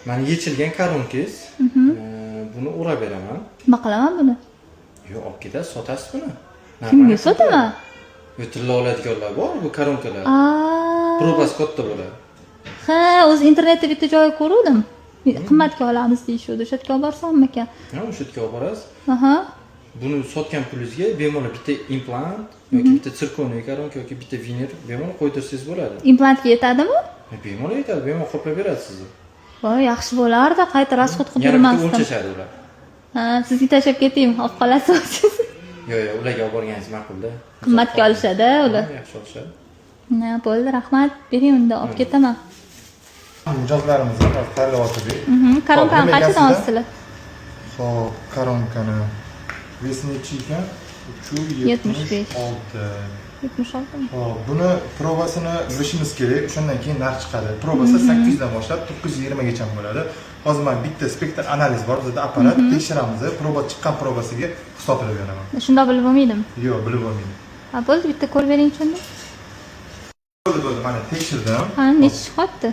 Mana yechilgan koronkangiz. Buni urab beraman. Nima qilaman buni? Yo'q, olib ketasiz, sotasiz buni. Kimga sotaman? Yo, tilla oladiganlar bor, bu koronkalar. Probasi katta bo'ladi. Ha, o'zi internetda bitta joy ko'rdim. Qimmatga olamiz deyishdi. O'sha yerga olib borsammi ekan? Ha, o'sha yerga olib borasiz. Aha. Buni sotgan pulingizga bemalol bitta implant yoki bitta sirkoniy koronka yoki bitta vener bemalol qo'ydirsangiz bo'ladi. Implantga yetadimi? Bemalol yetadi, bemalol qoplab beradi sizni. Voy, yaxshi bo'lardi, qayta rasxod qilib Yana yurmasdim. bitta o'lchashadi ular. Ha, sizga tashlab ketaymi? Olib qolasiz. Yo'q, ularga olib borganingiz ma'qul-da. Qimmatga olishadi ular. Yaxshi olishadi. Na, bo'ldi, rahmat. Bering unda, olib ketaman. Mijozlarimizni tanlayotdik. Koronkani qanchadan olasizlar? Xo'p, koronkani vesi necha ekan? 76. 76. 76mi? Xo'p, buni probasini bilishimiz kerak. O'shandan keyin narx chiqadi. Probasi 800 dan boshlab 920 gacha bo'ladi. Hozir men bitta spektr analiz bor, bizda apparat tekshiramiz. Proba chiqqan probasiga hisoblab beraman. Shunda bilib bo'lmaydimi? Yo'q, bilib bo'lmaydi. Ha, bo'ldi, bitta ko'rib bering shunda. Bo'ldi, mana tekshirdim. Ha, necha chiqyapti?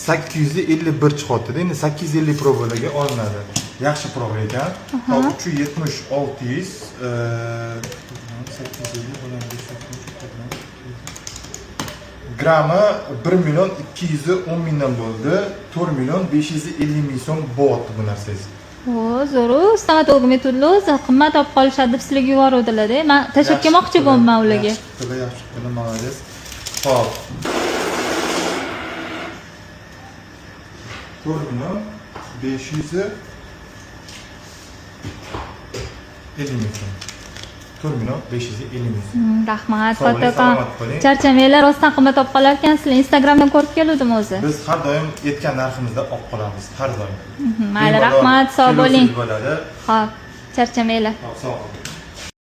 851 chiqyapti-da. Endi 850 probalarga olinadi. Yaxshi proba ekan. Hop 370 600 grammi 1 million 210 mingdan bo'ldi. 4 million 550 ming so'm bo'lyapti bu narsangiz. O, zo'r. Stomatolog metodlar o'zi qimmat olib qolishadi deb sizlarga yuboruvdilar-da. Men tashlab kelmoqchi bo'ldim ularga. Yaxshi qilib, молодец. Hop. 4 million 550 ming so'm. 4 million 550 ming so'm. Rahmat, Fotokan. Charchamanglar, rostdan qimmat olib qolar ekansizlar. Instagramdan ko'rib keldim o'zi. Biz har doim aytgan narximizda olib qolamiz, har doim. Mayli, rahmat, sog' bo'ling. Bo'ladi. Xo'p, charchamanglar. Sog' bo'ling.